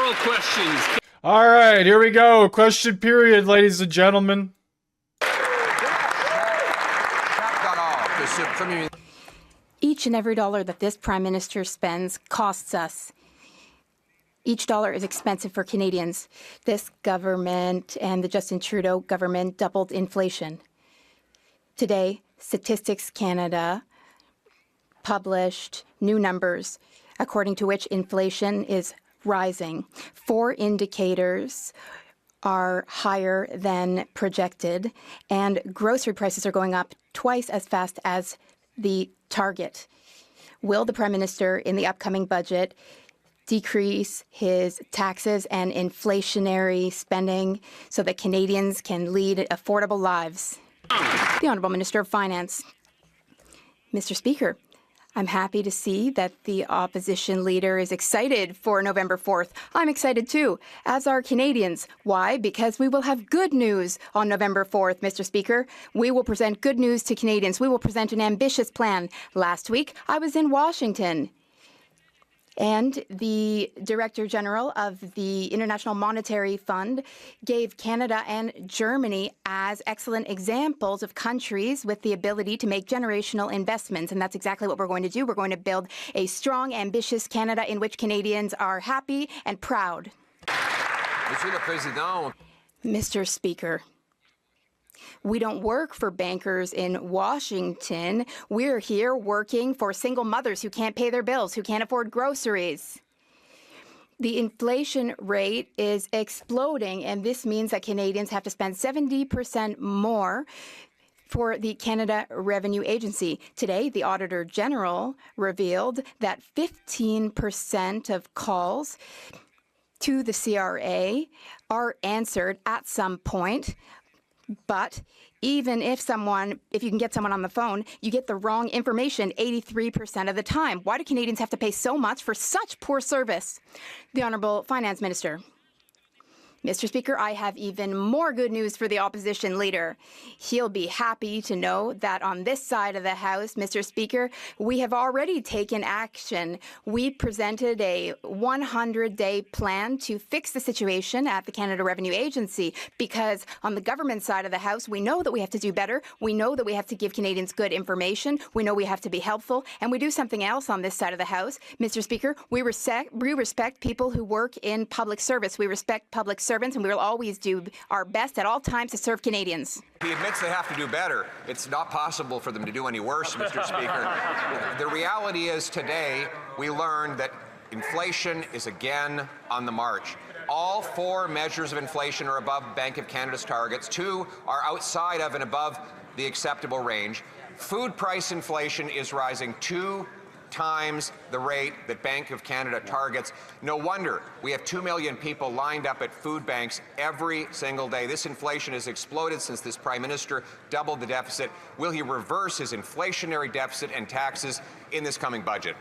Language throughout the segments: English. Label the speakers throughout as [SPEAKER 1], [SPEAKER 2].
[SPEAKER 1] oral questions.
[SPEAKER 2] All right, here we go. Question period, ladies and gentlemen.
[SPEAKER 3] Each and every dollar that this Prime Minister spends costs us. Each dollar is expensive for Canadians. This government and the Justin Trudeau government doubled inflation. Today, Statistics Canada published new numbers, according to which inflation is rising. 4 indicators are higher than projected, and grocery prices are going up twice as fast as the target. Will the Prime Minister, in the upcoming budget, decrease his taxes and inflationary spending so that Canadians can lead affordable lives? The Honourable Minister of Finance. Mr. Speaker, I'm happy to see that the opposition leader is excited for November 4th. I'm excited too, as are Canadians. Why? Because we will have good news on November 4th, Mr. Speaker. We will present good news to Canadians. We will present an ambitious plan. Last week, I was in Washington, and the Director General of the International Monetary Fund gave Canada and Germany as excellent examples of countries with the ability to make generational investments. And that's exactly what we're going to do. We're going to build a strong, ambitious Canada in which Canadians are happy and proud.
[SPEAKER 4] Monsieur le Président.
[SPEAKER 3] Mr. Speaker, we don't work for bankers in Washington. We're here working for single mothers who can't pay their bills, who can't afford groceries. The inflation rate is exploding, and this means that Canadians have to spend 70% more for the Canada Revenue Agency. Today, the Auditor General revealed that 15% of calls to the CRA are answered at some point. But even if you can get someone on the phone, you get the wrong information 83% of the time. Why do Canadians have to pay so much for such poor service? The Honourable Finance Minister. Mr. Speaker, I have even more good news for the opposition leader. He'll be happy to know that on this side of the House, Mr. Speaker, we have already taken action. We presented a 100-day plan to fix the situation at the Canada Revenue Agency, because on the government side of the House, we know that we have to do better. We know that we have to give Canadians good information. We know we have to be helpful. And we do something else on this side of the House. Mr. Speaker, we respect people who work in public service. We respect public servants, and we will always do our best at all times to serve Canadians.
[SPEAKER 4] He admits they have to do better. It's not possible for them to do any worse, Mr. Speaker. The reality is today we learned that inflation is again on the march. All 4 measures of inflation are above Bank of Canada's targets. 2 are outside of and above the acceptable range. Food price inflation is rising 2 times the rate that Bank of Canada targets. No wonder we have 2 million people lined up at food banks every single day. This inflation has exploded since this Prime Minister doubled the deficit. Will he reverse his inflationary deficit and taxes in this coming budget?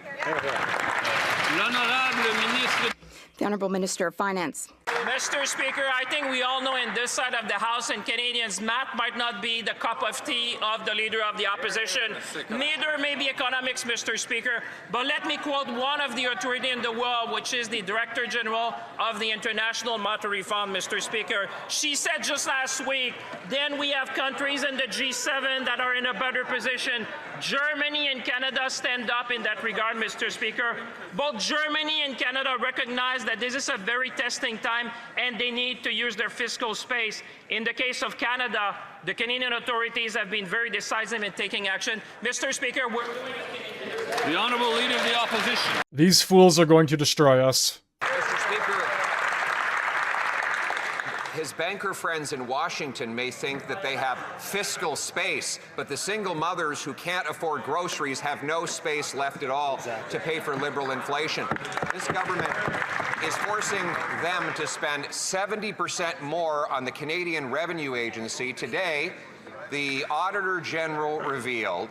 [SPEAKER 3] The Honourable Minister of Finance.
[SPEAKER 5] Mr. Speaker, I think we all know in this side of the House and Canadians, math might not be the cup of tea of the Leader of the Opposition. Neither may be economics, Mr. Speaker. But let me quote one of the authorities in the world, which is the Director General of the International Monetary Fund, Mr. Speaker. She said just last week, then we have countries in the G7 that are in a better position. Germany and Canada stand up in that regard, Mr. Speaker. Both Germany and Canada recognize that this is a very testing time and they need to use their fiscal space. In the case of Canada, the Canadian authorities have been very decisive in taking action. Mr. Speaker,
[SPEAKER 1] The Honourable Leader of the Opposition.
[SPEAKER 2] These fools are going to destroy us.
[SPEAKER 4] Mr. Speaker, his banker friends in Washington may think that they have fiscal space, but the single mothers who can't afford groceries have no space left at all to pay for liberal inflation. This government is forcing them to spend 70% more on the Canadian Revenue Agency. Today, the Auditor General revealed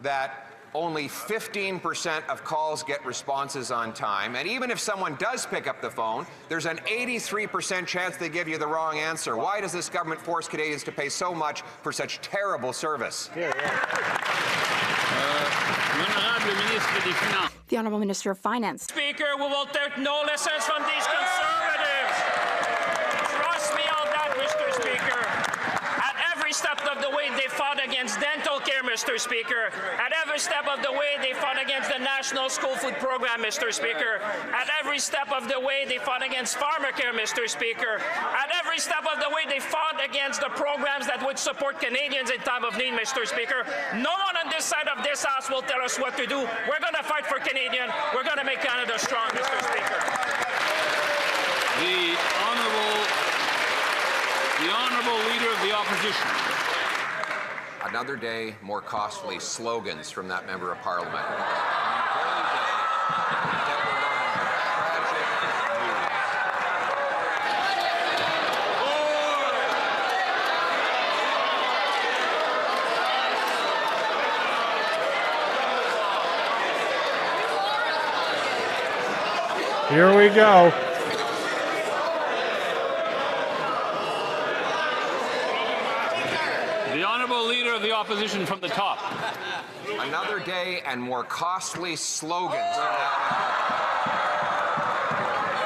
[SPEAKER 4] that only 15% of calls get responses on time, and even if someone does pick up the phone, there's an 83% chance they give you the wrong answer. Why does this government force Canadians to pay so much for such terrible service?
[SPEAKER 3] The Honourable Minister of Finance.
[SPEAKER 5] Speaker, we will take no lessons from these conservatives. Mr. Speaker. At every step of the way, they fought against the National School Food Program, Mr. Speaker. At every step of the way, they fought against farmer care, Mr. Speaker. At every step of the way, they fought against the programs that would support Canadians in time of need, Mr. Speaker. No one on this side of this House will tell us what to do. We're going to fight for Canadians. We're going to make Canada strong, Mr. Speaker.
[SPEAKER 1] The honourable Leader of the Opposition.
[SPEAKER 4] Another day, more costly slogans from that member of Parliament.
[SPEAKER 2] Here we go.
[SPEAKER 1] The honourable Leader of the Opposition from the top.
[SPEAKER 4] Another day and more costly slogans.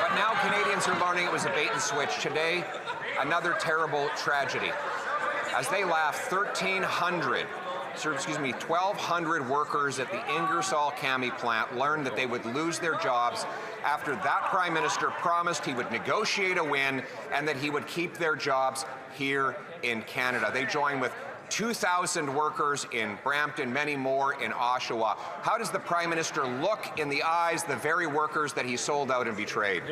[SPEAKER 4] But now Canadians are learning it was a bait and switch. Today, another terrible tragedy. As they laugh, 1,200 workers at the Ingersoll Cami plant learned that they would lose their jobs after that Prime Minister promised he would negotiate a win and that he would keep their jobs here in Canada. They join with 2,000 workers in Brampton, many more in Oshawa. How does the Prime Minister look in the eyes, the very workers that he sold out and betrayed?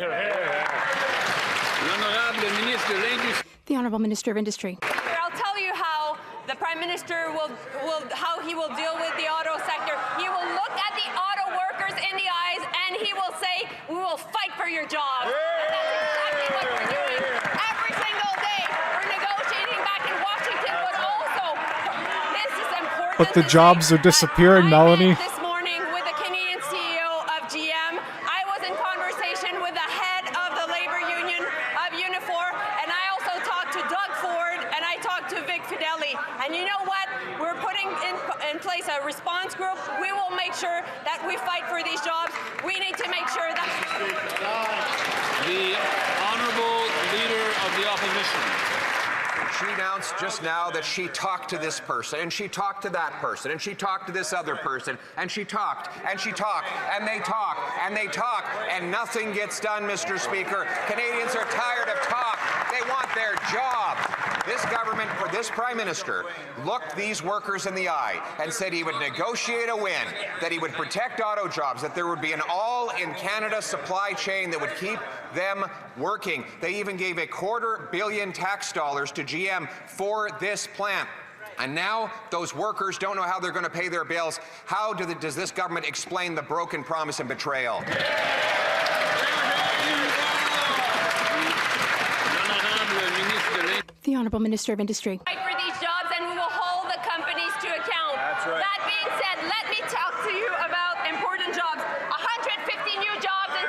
[SPEAKER 3] The Honourable Minister of Industry.
[SPEAKER 6] I'll tell you how the Prime Minister will deal with the auto sector. He will look at the auto workers in the eyes and he will say, we will fight for your jobs. And that's exactly what we're doing. Every single day, we're negotiating back in Washington, but also, this is important.
[SPEAKER 2] But the jobs are disappearing, Melanie.
[SPEAKER 6] This morning with the Canadian CEO of GM, I was in conversation with the head of the labor union of Unifor, and I also talked to Doug Ford, and I talked to Vic Fideli. And you know what? We're putting in place a response group. We will make sure that we fight for these jobs. We need to make sure that...
[SPEAKER 1] The honourable Leader of the Opposition.
[SPEAKER 4] She announced just now that she talked to this person, and she talked to that person, and she talked to this other person, and she talked, and she talked, and they talk, and they talk, and nothing gets done, Mr. Speaker. Canadians are tired of talk. They want their job. This government, for this Prime Minister, looked these workers in the eye and said he would negotiate a win, that he would protect auto jobs, that there would be an all-in-Canada supply chain that would keep them working. They even gave $250 million tax dollars to GM for this plant. And now those workers don't know how they're going to pay their bills. How does this government explain the broken promise and betrayal?
[SPEAKER 3] The Honourable Minister of Industry.
[SPEAKER 6] Fight for these jobs, and we will hold the companies to account. That's right. That being said, let me talk to you about important jobs. 150 new jobs in